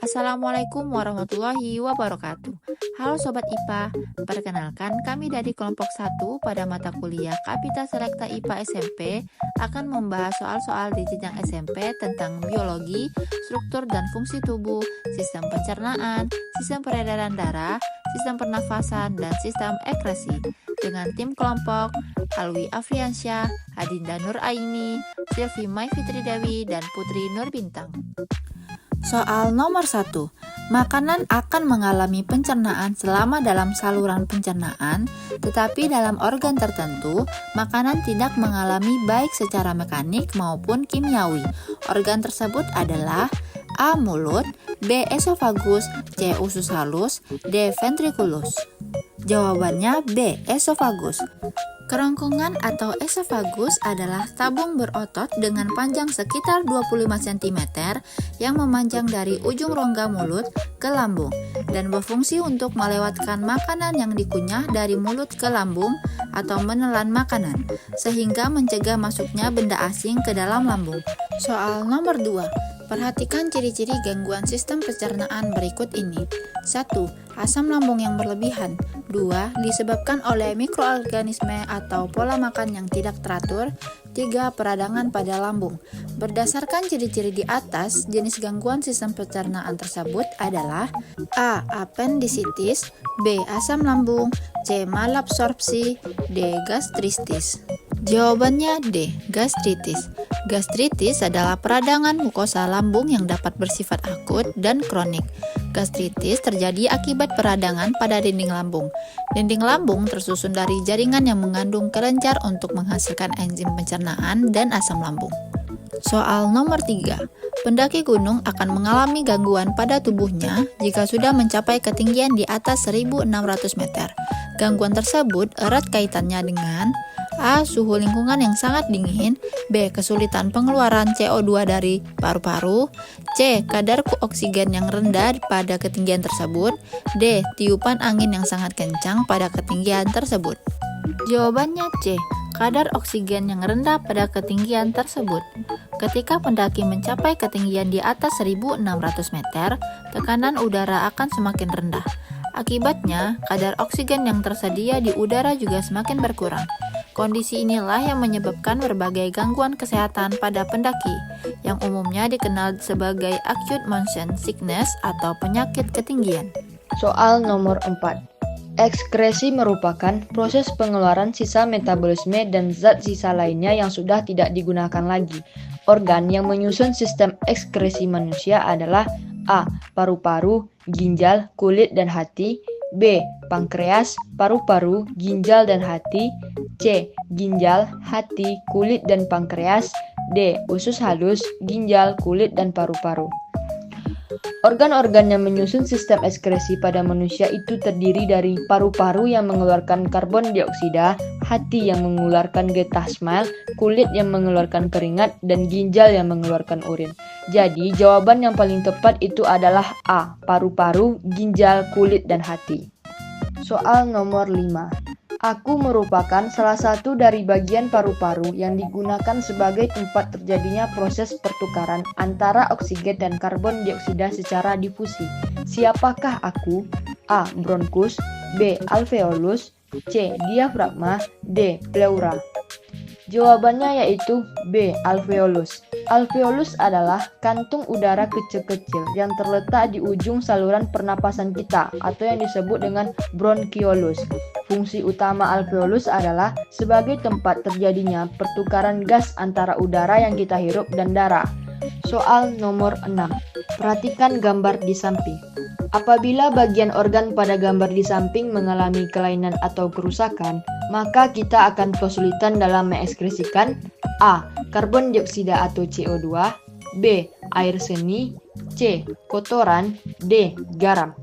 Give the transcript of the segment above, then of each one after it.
Assalamualaikum warahmatullahi wabarakatuh. Halo Sobat IPA, perkenalkan kami dari kelompok 1 pada mata kuliah Kapita Selekta IPA SMP akan membahas soal-soal di jenjang SMP tentang biologi, struktur dan fungsi tubuh, sistem pencernaan, sistem peredaran darah, sistem pernafasan, dan sistem ekskresi. Dengan tim kelompok Alwi Afriansyah, Adinda Nur Aini, Silvi Mai Fitri Dewi, dan Putri Nur Bintang. Soal nomor 1. Makanan akan mengalami pencernaan selama dalam saluran pencernaan, tetapi dalam organ tertentu, makanan tidak mengalami baik secara mekanik maupun kimiawi. Organ tersebut adalah A. Mulut, B. Esofagus, C. Usus halus, D. Ventriculus. Jawabannya B. Esofagus. Kerongkongan atau esofagus adalah tabung berotot dengan panjang sekitar 25 cm yang memanjang dari ujung rongga mulut ke lambung dan berfungsi untuk melewatkan makanan yang dikunyah dari mulut ke lambung atau menelan makanan, sehingga mencegah masuknya benda asing ke dalam lambung. Soal nomor 2. Perhatikan ciri-ciri gangguan sistem pencernaan berikut ini. 1. Asam lambung yang berlebihan. 2. Disebabkan oleh mikroorganisme atau pola makan yang tidak teratur. 3. Peradangan pada lambung. Berdasarkan ciri-ciri di atas, jenis gangguan sistem pencernaan tersebut adalah A. Apendisitis, B. Asam lambung, C. Malabsorpsi, D. Gastritis. Jawabannya D. Gastritis. Gastritis adalah peradangan mukosa lambung yang dapat bersifat akut dan kronik. Gastritis terjadi akibat peradangan pada dinding lambung. Dinding lambung tersusun dari jaringan yang mengandung kelenjar untuk menghasilkan enzim pencernaan dan asam lambung. Soal nomor 3. Pendaki gunung akan mengalami gangguan pada tubuhnya jika sudah mencapai ketinggian di atas 1.600 meter. Gangguan tersebut erat kaitannya dengan A. Suhu lingkungan yang sangat dingin, B. Kesulitan pengeluaran CO2 dari paru-paru, C. Kadar oksigen yang rendah pada ketinggian tersebut, D. Tiupan angin yang sangat kencang pada ketinggian tersebut. Jawabannya C. Kadar oksigen yang rendah pada ketinggian tersebut. Ketika pendaki mencapai ketinggian di atas 1.600 meter, tekanan udara akan semakin rendah. Akibatnya, kadar oksigen yang tersedia di udara juga semakin berkurang. Kondisi inilah yang menyebabkan berbagai gangguan kesehatan pada pendaki, yang umumnya dikenal sebagai acute motion sickness atau penyakit ketinggian. Soal nomor 4. Ekskresi merupakan proses pengeluaran sisa metabolisme dan zat sisa lainnya yang sudah tidak digunakan lagi. Organ yang menyusun sistem ekskresi manusia adalah A. Paru-paru, ginjal, kulit, dan hati, B. Pankreas, paru-paru, ginjal, dan hati, C. Ginjal, hati, kulit, dan pankreas, D. Usus halus, ginjal, kulit, dan paru-paru. Organ-organ yang menyusun sistem ekskresi pada manusia itu terdiri dari paru-paru yang mengeluarkan karbon dioksida, hati yang mengeluarkan getah smile, kulit yang mengeluarkan keringat, dan ginjal yang mengeluarkan urin. Jadi, jawaban yang paling tepat itu adalah A. Paru-paru, ginjal, kulit, dan hati. Soal nomor 5. Aku merupakan salah satu dari bagian paru-paru yang digunakan sebagai tempat terjadinya proses pertukaran antara oksigen dan karbon dioksida secara difusi. Siapakah aku? A. Bronkus, B. Alveolus, C. Diafragma, D. Pleura. Jawabannya yaitu B. Alveolus. Alveolus adalah kantung udara kecil-kecil yang terletak di ujung saluran pernapasan kita atau yang disebut dengan bronkiolus. Fungsi utama alveolus adalah sebagai tempat terjadinya pertukaran gas antara udara yang kita hirup dan darah. Soal nomor 6. Perhatikan gambar di samping. Apabila bagian organ pada gambar di samping mengalami kelainan atau kerusakan, maka kita akan kesulitan dalam mengekskresikan A. Karbon dioksida atau CO2, B. Air seni, C. Kotoran, D. Garam.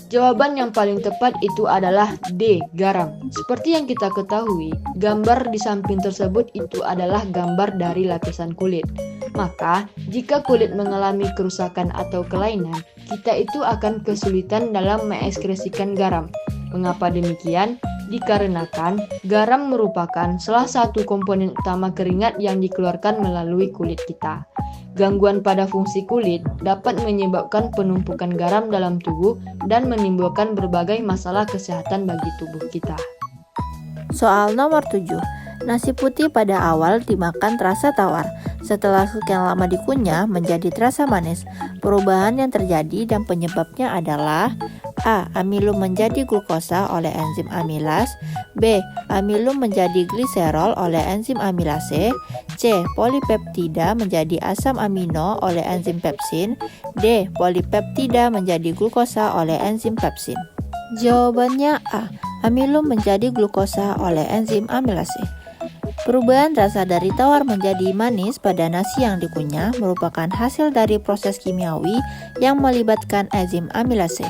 Jawaban yang paling tepat itu adalah D. Garam. Seperti yang kita ketahui, gambar di samping tersebut itu adalah gambar dari lapisan kulit. Maka, jika kulit mengalami kerusakan atau kelainan, kita itu akan kesulitan dalam mengekskresikan garam. Mengapa demikian? Dikarenakan garam merupakan salah satu komponen utama keringat yang dikeluarkan melalui kulit kita. Gangguan pada fungsi kulit dapat menyebabkan penumpukan garam dalam tubuh dan menimbulkan berbagai masalah kesehatan bagi tubuh kita. Soal nomor 7. Nasi putih pada awal dimakan terasa tawar. Setelah sekian lama dikunyah menjadi terasa manis. Perubahan yang terjadi dan penyebabnya adalah A. Amilum menjadi glukosa oleh enzim amilas. B. Amilum menjadi gliserol oleh enzim amilase. C. Polipeptida menjadi asam amino oleh enzim pepsin. D. Polipeptida menjadi glukosa oleh enzim pepsin. Jawabannya A. Amilum menjadi glukosa oleh enzim amilase. Perubahan rasa dari tawar menjadi manis pada nasi yang dikunyah merupakan hasil dari proses kimiawi yang melibatkan enzim amilase.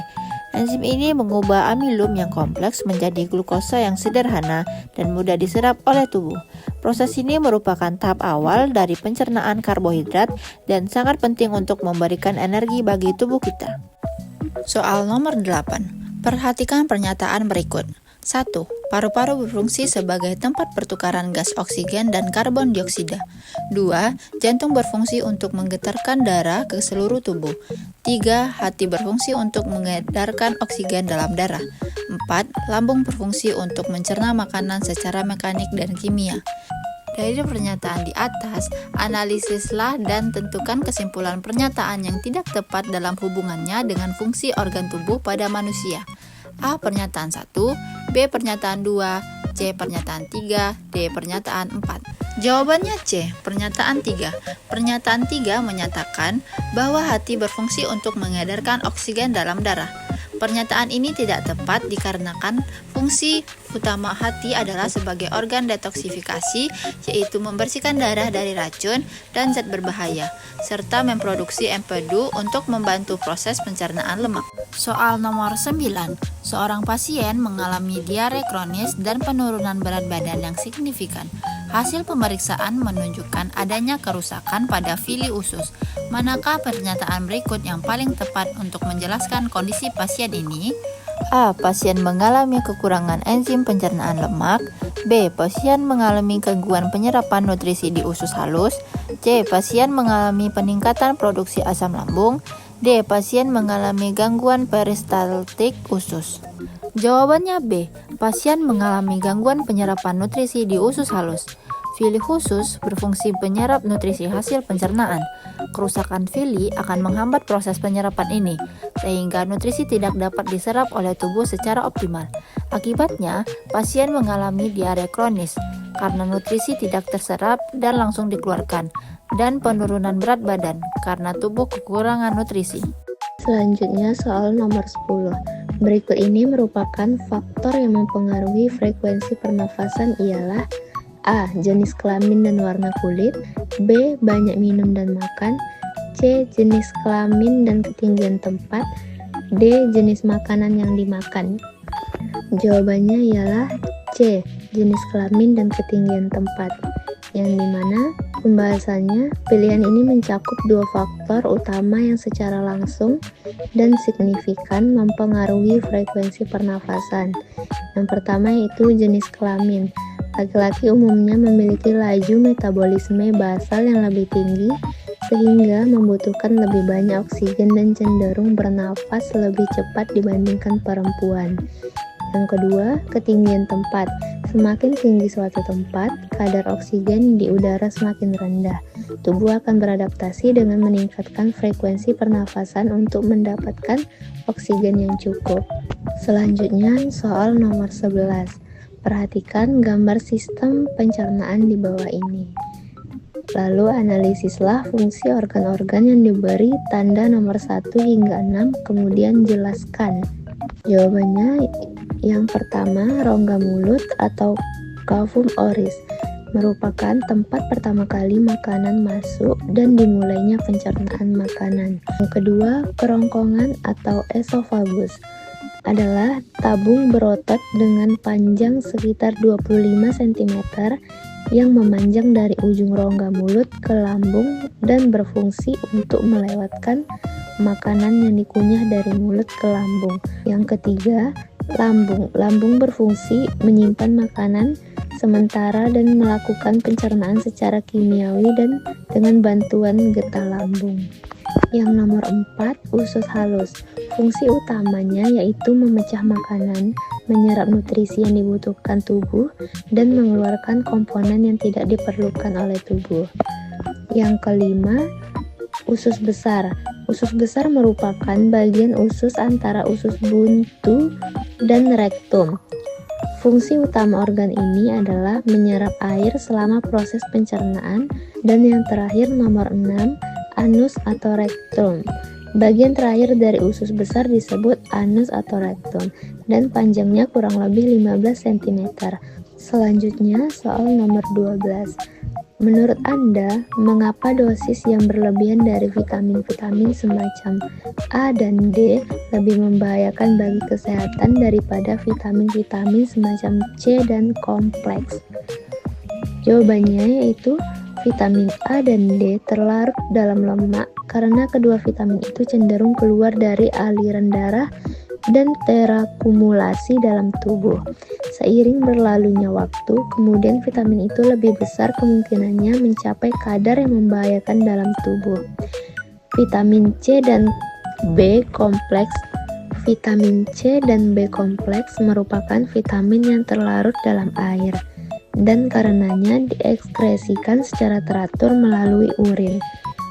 Enzim ini mengubah amilum yang kompleks menjadi glukosa yang sederhana dan mudah diserap oleh tubuh. Proses ini merupakan tahap awal dari pencernaan karbohidrat dan sangat penting untuk memberikan energi bagi tubuh kita. Soal nomor 8. Perhatikan pernyataan berikut. 1. Paru-paru berfungsi sebagai tempat pertukaran gas oksigen dan karbon dioksida. 2. Jantung berfungsi untuk menggetarkan darah ke seluruh tubuh. 3. Hati berfungsi untuk mengedarkan oksigen dalam darah. 4. Lambung berfungsi untuk mencerna makanan secara mekanik dan kimia. Dari pernyataan di atas, analisislah dan tentukan kesimpulan pernyataan yang tidak tepat dalam hubungannya dengan fungsi organ tubuh pada manusia. A. Pernyataan 1, B. Pernyataan 2, C. Pernyataan 3, D. Pernyataan 4. Jawabannya C. Pernyataan 3. Pernyataan 3 menyatakan bahwa hati berfungsi untuk mengedarkan oksigen dalam darah. Pernyataan ini tidak tepat dikarenakan fungsi utama hati adalah sebagai organ detoksifikasi, yaitu membersihkan darah dari racun dan zat berbahaya, serta memproduksi empedu untuk membantu proses pencernaan lemak. Soal nomor 9. Seorang pasien mengalami diare kronis dan penurunan berat badan yang signifikan. Hasil pemeriksaan menunjukkan adanya kerusakan pada villi usus. Manakah pernyataan berikut yang paling tepat untuk menjelaskan kondisi pasien ini? A. Pasien mengalami kekurangan enzim pencernaan lemak. B. Pasien mengalami gangguan penyerapan nutrisi di usus halus. C. Pasien mengalami peningkatan produksi asam lambung. D. Pasien mengalami gangguan peristaltik usus. Jawabannya B. Pasien mengalami gangguan penyerapan nutrisi di usus halus. Villi khusus berfungsi penyerap nutrisi hasil pencernaan. Kerusakan villi akan menghambat proses penyerapan ini, sehingga nutrisi tidak dapat diserap oleh tubuh secara optimal. Akibatnya, pasien mengalami diare kronis karena nutrisi tidak terserap dan langsung dikeluarkan, dan penurunan berat badan karena tubuh kekurangan nutrisi. Selanjutnya soal nomor 10. Berikut ini merupakan faktor yang mempengaruhi frekuensi pernafasan ialah A. Jenis kelamin dan warna kulit. B. Banyak minum dan makan. C. Jenis kelamin dan ketinggian tempat. D. Jenis makanan yang dimakan. Jawabannya ialah C. Jenis kelamin dan ketinggian tempat, yang dimana pembahasannya pilihan ini mencakup dua faktor utama yang secara langsung dan signifikan mempengaruhi frekuensi pernafasan. Yang pertama yaitu jenis kelamin. Laki-laki umumnya memiliki laju metabolisme basal yang lebih tinggi sehingga membutuhkan lebih banyak oksigen dan cenderung bernafas lebih cepat dibandingkan perempuan. Yang kedua, ketinggian tempat. Semakin tinggi suatu tempat, kadar oksigen di udara semakin rendah. Tubuh akan beradaptasi dengan meningkatkan frekuensi pernafasan untuk mendapatkan oksigen yang cukup. Selanjutnya, soal nomor 11. Perhatikan gambar sistem pencernaan di bawah ini. Lalu analisislah fungsi organ-organ yang diberi tanda nomor 1 hingga 6, kemudian jelaskan. Jawabannya yang pertama, rongga mulut atau cavum oris merupakan tempat pertama kali makanan masuk dan dimulainya pencernaan makanan. Yang kedua, kerongkongan atau esofagus adalah tabung berotot dengan panjang sekitar 25 cm yang memanjang dari ujung rongga mulut ke lambung dan berfungsi untuk melewatkan makanan yang dikunyah dari mulut ke lambung. Yang ketiga, lambung. Lambung berfungsi menyimpan makanan sementara dan melakukan pencernaan secara kimiawi dan dengan bantuan getah lambung. Yang nomor 4, usus halus. Fungsi utamanya yaitu memecah makanan, menyerap nutrisi yang dibutuhkan tubuh, dan mengeluarkan komponen yang tidak diperlukan oleh tubuh. Yang kelima, usus besar. Usus besar merupakan bagian usus antara usus buntu dan rektum. Fungsi utama organ ini adalah menyerap air selama proses pencernaan. Dan yang terakhir nomor 6, anus atau rektum. Bagian terakhir dari usus besar disebut anus atau rektum dan panjangnya kurang lebih 15 cm. Selanjutnya soal nomor 12. Menurut Anda, mengapa dosis yang berlebihan dari vitamin-vitamin semacam A dan D lebih membahayakan bagi kesehatan daripada vitamin-vitamin semacam C dan kompleks? Jawabannya yaitu vitamin A dan D terlarut dalam lemak karena kedua vitamin itu cenderung keluar dari aliran darah dan terakumulasi dalam tubuh. Seiring berlalunya waktu, kemudian vitamin itu lebih besar kemungkinannya mencapai kadar yang membahayakan dalam tubuh. Vitamin C dan B kompleks. Vitamin C dan B kompleks merupakan vitamin yang terlarut dalam air dan karenanya diekskresikan secara teratur melalui urin.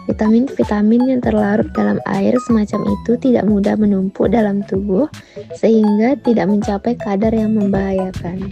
Vitamin-vitamin yang terlarut dalam air semacam itu tidak mudah menumpuk dalam tubuh sehingga tidak mencapai kadar yang membahayakan.